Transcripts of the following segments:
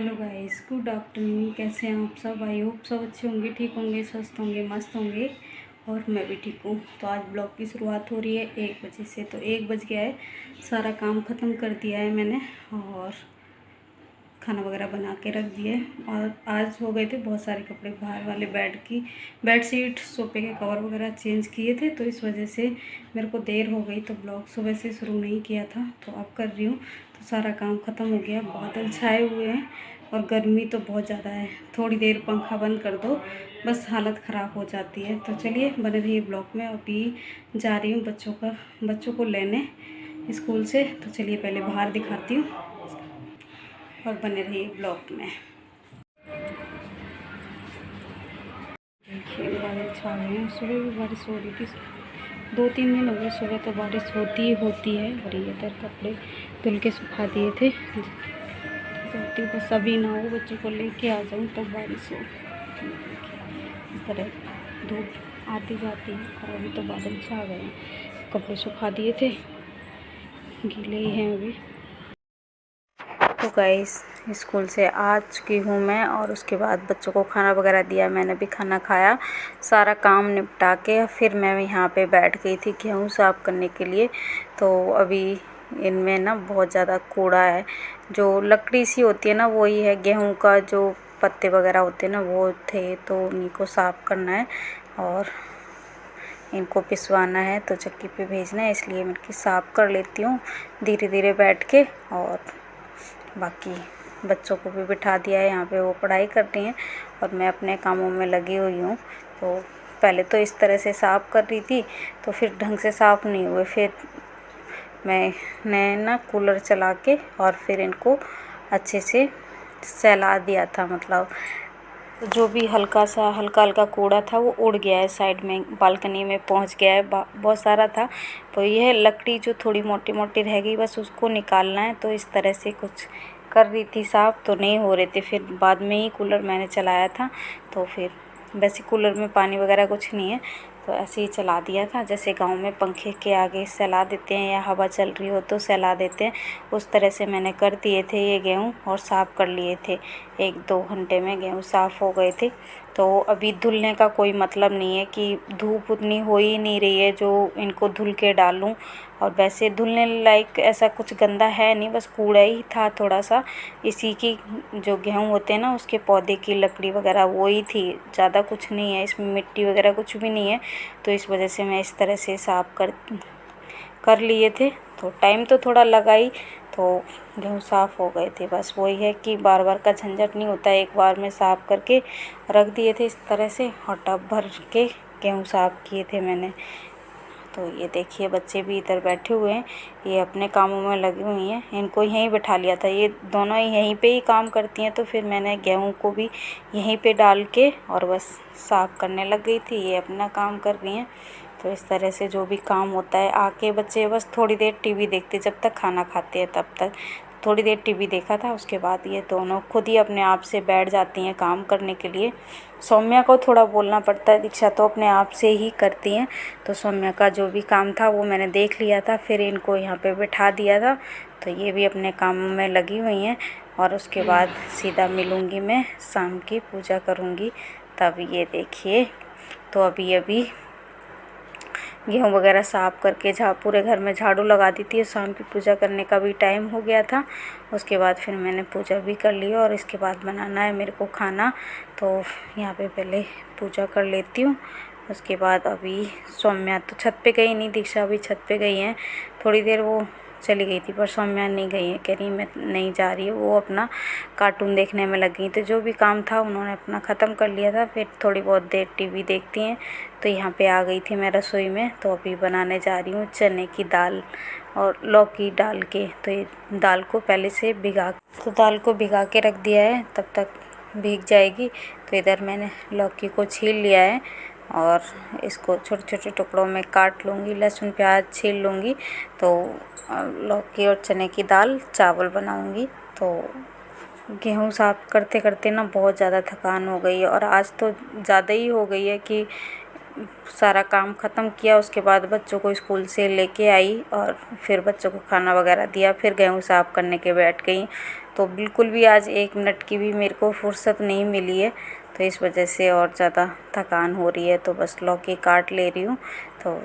Hello guys, good afternoon. कैसे हैं आप सब? आई होप सब अच्छे होंगे, ठीक होंगे, स्वस्थ होंगे, मस्त होंगे। और मैं भी ठीक हूँ। तो आज ब्लॉग की शुरुआत हो रही है 1 बजे से। तो 1 बज गया है, सारा काम ख़त्म कर दिया है मैंने और खाना वगैरह बना के रख दिए। और आज हो गए थे बहुत सारे कपड़े, बाहर वाले बेडशीट, सोफे के कवर वगैरह चेंज किए थे, तो इस वजह से मेरे को देर हो गई। तो ब्लॉग सुबह से शुरू नहीं किया था, तो अब कर रही हूँ। तो सारा काम ख़त्म हो गया। बादल छाए हुए हैं और गर्मी तो बहुत ज़्यादा है। थोड़ी देर पंखा बंद कर दो, बस हालत ख़राब हो जाती है। तो चलिए बने रहिए ब्लॉग में। अभी जा रही हूँ बच्चों को लेने स्कूल से। तो चलिए पहले बाहर दिखाती हूँ और बने रहिए ब्लॉग में। देखिए बादल छा रहे हैं। सुबह भी बारिश हो रही थी, 2-3 दिन हो गए सुबह तो बारिश होती ही होती है। और ये इधर कपड़े धुल के सुखा दिए थे। तो बस अभी ना हो, बच्चों को लेके आ जाऊँ तब बारिश हो। इस तरह धूप आती जाती है और अभी तो बादल छा गए हैं। कपड़े सुखा दिए थे, गीले ही हैं अभी। तो गाइस, स्कूल से आ चुकी हूँ मैं और उसके बाद बच्चों को खाना वगैरह दिया। मैंने भी खाना खाया, सारा काम निपटा के फिर मैं यहाँ पे बैठ गई थी गेहूँ साफ़ करने के लिए। तो अभी इनमें ना बहुत ज़्यादा कूड़ा है। जो लकड़ी सी होती है ना, वही है। गेहूँ का जो पत्ते वगैरह होते हैं ना, वो थे, तो उन्हीं को साफ़ करना है और इनको पिसवाना है। तो चक्की पे भेजना है, इसलिए मैं इनकी साफ़ कर लेती हूँ धीरे धीरे बैठ के। और बाकी बच्चों को भी बिठा दिया है यहाँ पे, वो पढ़ाई कर रही हैं और मैं अपने कामों में लगी हुई हूँ। तो पहले तो इस तरह से साफ़ कर रही थी, तो फिर ढंग से साफ़ नहीं हुए। फिर मैंने ना कूलर चला के और फिर इनको अच्छे से सहला दिया था। मतलब जो भी हल्का कूड़ा था वो उड़ गया है, साइड में बालकनी में पहुंच गया है। बहुत सारा था, तो यह लकड़ी जो थोड़ी मोटी मोटी रह गई, बस उसको निकालना है। तो इस तरह से कुछ कर रही थी साफ़, तो नहीं हो रहे थे। फिर बाद में ही कूलर मैंने चलाया था। तो फिर वैसे कूलर में पानी वगैरह कुछ नहीं है, तो ऐसे ही चला दिया था। जैसे गांव में पंखे के आगे सहला देते हैं या हवा चल रही हो तो सहला देते हैं, उस तरह से मैंने कर दिए थे ये गेहूँ और साफ़ कर लिए थे। 1-2 घंटे में गेहूँ साफ़ हो गए थे। तो अभी धुलने का कोई मतलब नहीं है कि धूप उतनी हो ही नहीं रही है जो इनको धुल के डालूं। और वैसे धुलने लायक ऐसा कुछ गंदा है नहीं, बस कूड़ा ही था थोड़ा सा। इसी की जो गेहूँ होते हैं ना, उसके पौधे की लकड़ी वगैरह वो ही थी, ज़्यादा कुछ नहीं है इसमें, मिट्टी वगैरह कुछ भी नहीं है। तो इस वजह से मैं इस तरह से साफ़ कर लिए थे। तो टाइम तो थोड़ा लगा ही, तो गेहूँ साफ़ हो गए थे। बस वही है कि बार बार का झंझट नहीं होता, एक बार में साफ़ करके रख दिए थे इस तरह से। और टब भर के गेहूँ साफ़ किए थे मैंने। तो ये देखिए बच्चे भी इधर बैठे हुए हैं, ये अपने कामों में लगी हुई हैं। इनको यहीं बैठा लिया था, ये दोनों यहीं पे ही काम करती हैं। तो फिर मैंने गेहूँ को भी यहीं पे डाल के और बस साफ़ करने लग गई थी। ये अपना काम कर रही हैं। तो इस तरह से जो भी काम होता है, आके बच्चे बस थोड़ी देर टीवी देखते, जब तक खाना खाते हैं तब तक थोड़ी देर टीवी देखा था। उसके बाद ये दोनों खुद ही अपने आप से बैठ जाती हैं काम करने के लिए। सौम्या को थोड़ा बोलना पड़ता है, दीक्षा तो अपने आप से ही करती हैं। तो सौम्या का जो भी काम था वो मैंने देख लिया था, फिर इनको यहाँ पे बिठा दिया था। तो ये भी अपने कामों में लगी हुई हैं। और उसके बाद सीधा मिलूँगी मैं, शाम की पूजा करूँगी तब। ये देखिए, तो अभी गेहूँ वगैरह साफ़ करके पूरे घर में झाड़ू लगा दी थी। शाम की पूजा करने का भी टाइम हो गया था। उसके बाद फिर मैंने पूजा भी कर ली और इसके बाद बनाना है मेरे को खाना। तो यहाँ पे पहले पूजा कर लेती हूँ। उसके बाद अभी सौम्या तो छत पे गई नहीं, दीक्षा भी छत पे गई हैं। थोड़ी देर वो चली गई थी, पर सौम्या नहीं गई है, कह रही मैं नहीं जा रही है। वो अपना कार्टून देखने में लग गई। तो जो भी काम था उन्होंने अपना ख़त्म कर लिया था। फिर थोड़ी बहुत देर टीवी देखती हैं। तो यहाँ पे आ गई थी मैं रसोई में। तो अभी बनाने जा रही हूँ चने की दाल और लौकी डाल के। तो ये दाल को पहले से दाल को भिगा के रख दिया है, तब तक भीग जाएगी। तो इधर मैंने लौकी को छील लिया है और इसको छोटे छोटे टुकड़ों में काट लूँगी, लहसुन प्याज छील लूँगी। तो लौकी और चने की दाल चावल बनाऊँगी। तो गेहूँ साफ़ करते करते ना बहुत ज़्यादा थकान हो गई है, और आज तो ज़्यादा ही हो गई है कि सारा काम ख़त्म किया। उसके बाद बच्चों को स्कूल से लेके आई और फिर बच्चों को खाना वगैरह दिया, फिर गेहूँ साफ़ करने के बैठ गई। तो बिल्कुल भी आज 1 मिनट की भी मेरे को फुर्सत नहीं मिली है, तो इस वजह से और ज़्यादा थकान हो रही है। तो बस लौकी काट ले रही हूँ, तो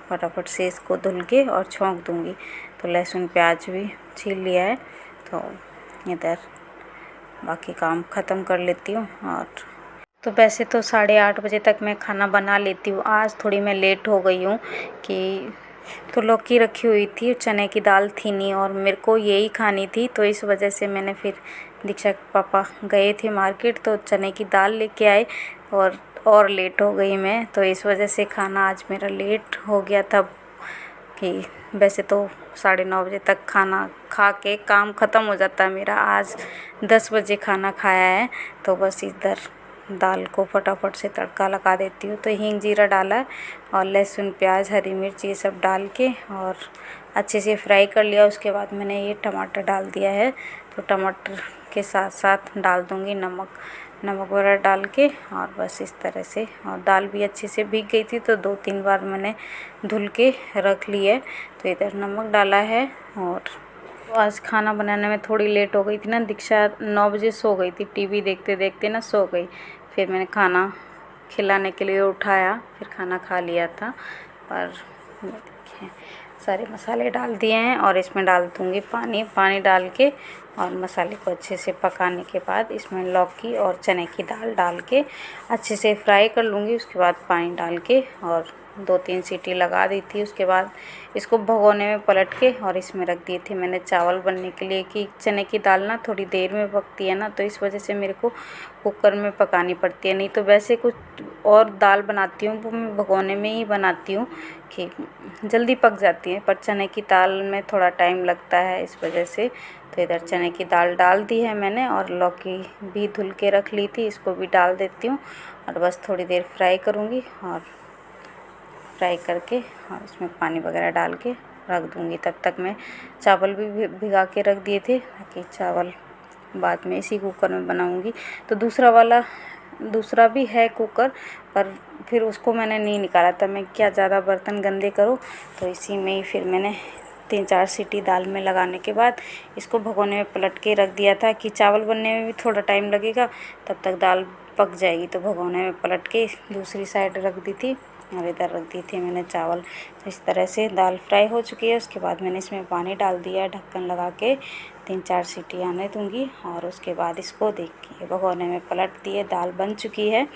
फटाफट से इसको धुल के और छौंक दूँगी। तो लहसुन प्याज भी छील लिया है, तो इधर बाकी काम ख़त्म कर लेती हूँ। और तो वैसे तो 8:30 बजे तक मैं खाना बना लेती हूँ। आज थोड़ी मैं लेट हो गई हूँ कि तो लौकी रखी हुई थी, चने की दाल थी नहीं और मेरे को यही खानी थी, तो इस वजह से मैंने फिर दीक्षा के पापा गए थे मार्केट, तो चने की दाल लेके आए और लेट हो गई मैं, तो इस वजह से खाना आज मेरा लेट हो गया था। कि वैसे तो 9:30 बजे तक खाना खा के काम ख़त्म हो जाता है मेरा। आज 10 बजे खाना खाया है, तो बस इधर दाल को फटाफट से तड़का लगा देती हूँ। तो हींग जीरा डाला है और लहसुन प्याज हरी मिर्च ये सब डाल के और अच्छे से फ्राई कर लिया। उसके बाद मैंने ये टमाटर डाल दिया है, तो टमाटर के साथ साथ डाल दूँगी नमक वगैरह डाल के, और बस इस तरह से। और दाल भी अच्छे से भीग गई थी, तो 2-3 बार मैंने धुल के रख ली है। तो इधर नमक डाला है। और तो आज खाना बनाने में थोड़ी लेट हो गई थी ना, दीक्षा 9 बजे सो गई थी, टीवी देखते देखते ना सो गई। फिर मैंने खाना खिलाने के लिए उठाया, फिर खाना खा लिया था। और देखिए सारे मसाले डाल दिए हैं और इसमें डाल दूँगी पानी डाल के, और मसाले को अच्छे से पकाने के बाद इसमें लौकी और चने की दाल डाल के अच्छे से फ्राई कर लूँगी। उसके बाद पानी डाल के और 2-3 सीटी लगा दी थी। उसके बाद इसको भगोने में पलट के और इसमें रख दिए थे मैंने चावल बनने के लिए, कि चने की दाल ना थोड़ी देर में पकती है ना, तो इस वजह से मेरे को कुकर में पकानी पड़ती है। नहीं तो वैसे कुछ और दाल बनाती हूँ वो मैं भगोने में ही बनाती हूँ कि जल्दी पक जाती है, पर चने की दाल में थोड़ा टाइम लगता है, इस वजह से। तो इधर चने की दाल डाल दी है मैंने, और लौकी भी धुल के रख ली थी, इसको भी डाल देती हूँ और बस थोड़ी देर फ्राई करूँगी। और फ्राई करके और इसमें पानी वगैरह डाल के रख दूँगी। तब तक मैं चावल भी भिगा के रख दिए थे, ताकि चावल बाद में इसी कुकर में बनाऊँगी। तो दूसरा भी है कुकर, पर फिर उसको मैंने नहीं निकाला था, मैं क्या ज़्यादा बर्तन गंदे करूँ, तो इसी में ही फिर मैंने 3-4 सीटी दाल में लगाने के बाद इसको भगोने में पलट के रख दिया था, कि चावल बनने में भी थोड़ा टाइम लगेगा, तब तक दाल पक जाएगी। तो भगोने में पलट के दूसरी साइड रख दी थी और इधर रख दी थी मैंने चावल। तो इस तरह से दाल फ्राई हो चुकी है। उसके बाद मैंने इसमें पानी डाल दिया है, ढक्कन लगा के 3-4 सीटी आने दूँगी, और उसके बाद इसको देखिए भगोने में पलट दिए, दाल बन चुकी है।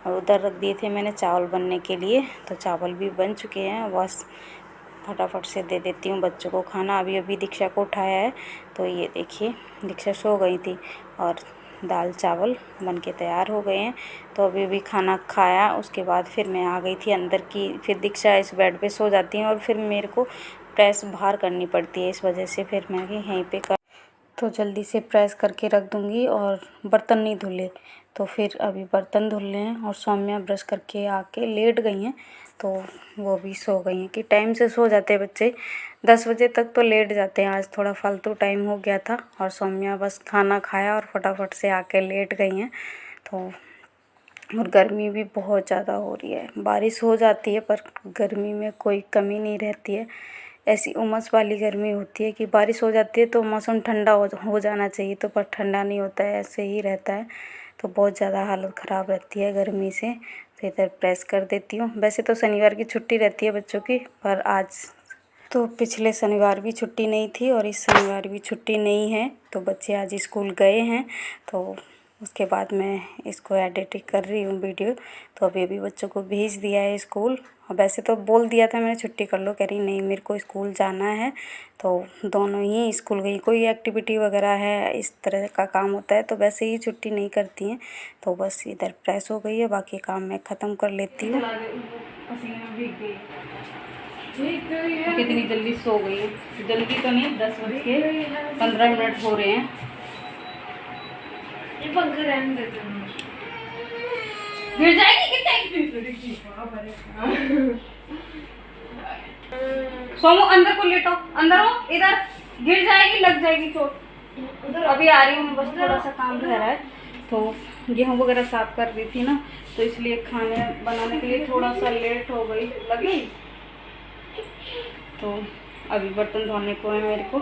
और उधर रख दिए थे मैंने चावल बनने के लिए, तो चावल भी बन चुके हैं। बस फटाफट से दे देती हूँ बच्चों को खाना। अभी दीक्षा को उठाया है, तो ये देखिए दीक्षा सो गई थी और दाल चावल बन के तैयार हो गए हैं। तो अभी खाना खाया, उसके बाद फिर मैं आ गई थी अंदर की। फिर दीक्षा इस बेड पे सो जाती है और फिर मेरे को प्रेस बाहर करनी पड़ती है, इस वजह से फिर मैं यहीं पे तो जल्दी से प्रेस करके रख दूँगी। और बर्तन नहीं धुले, तो फिर अभी बर्तन धुलने हैं। और सौम्या ब्रश करके आके लेट गई हैं, तो वो भी सो गई हैं, कि टाइम से सो जाते हैं बच्चे, 10 बजे तक तो लेट जाते हैं। आज थोड़ा फालतू टाइम हो गया था, और सौम्या बस खाना खाया और फटाफट से आके लेट गई हैं। तो और गर्मी भी बहुत ज़्यादा हो रही है, बारिश हो जाती है पर गर्मी में कोई कमी नहीं रहती है। ऐसी उमस वाली गर्मी होती है कि बारिश हो जाती है तो मौसम ठंडा हो जाना चाहिए, तो पर ठंडा नहीं होता है, ऐसे ही रहता है। तो बहुत ज़्यादा हालत ख़राब रहती है गर्मी से। तो इधर प्रेस कर देती हूँ। वैसे तो शनिवार की छुट्टी रहती है बच्चों की, पर आज तो पिछले शनिवार भी छुट्टी नहीं थी और इस शनिवार भी छुट्टी नहीं है, तो बच्चे आज स्कूल गए हैं। तो उसके बाद मैं इसको एडिटिंग कर रही हूँ वीडियो। तो अभी बच्चों को भेज दिया है स्कूल। वैसे तो बोल दिया था मैंने छुट्टी कर लो, कह रही नहीं मेरे को स्कूल जाना है। तो दोनों ही स्कूल गई, कोई एक्टिविटी वगैरह है इस तरह का काम होता है तो वैसे ही छुट्टी नहीं करती हैं। तो बस इधर प्रेस हो गई है, बाकी काम मैं ख़त्म कर लेती हूँ। कितनी जल्दी सो गई है, जल्दी तो नहीं, 10:15 हो रहे हैं। ये पंखा रहने देते हैं, गिर जाएगी सोमो अंदर को लेटो, अंदर हो, इधर गिर जाएगी, लग जाएगी चोट। अभी आ रही हूँ, बस थोड़ा सा काम रह रहा है। तो गेहूँ वगैरह साफ कर रही थी ना, तो इसलिए खाने बनाने के लिए थोड़ा सा लेट हो गई लगी। तो अभी बर्तन धोने को है मेरे को,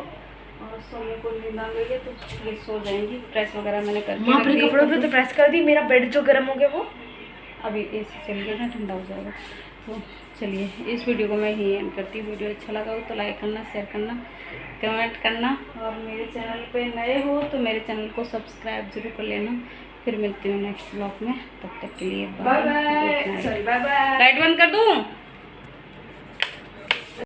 और सोने को नींद आ गई है तो ये सो जाएंगी। प्रेस वगैरह मैंने कर माँ अपने कपड़ों पे तो प्रेस कर दी। मेरा बेड जो गर्म हो गया वो अभी एसी चल गया ना, ठंडा हो जाएगा। तो चलिए इस वीडियो को मैं ही एंड करती हूँ। वीडियो अच्छा लगा हो तो लाइक करना, शेयर करना, कमेंट करना, और मेरे चैनल पे नए हो तो मेरे चैनल को सब्सक्राइब जरूर कर लेना। फिर मिलती हूँ नेक्स्ट ब्लॉग में, तब तक के लिए bye bye. Bye bye. Light बंद कर दूँ?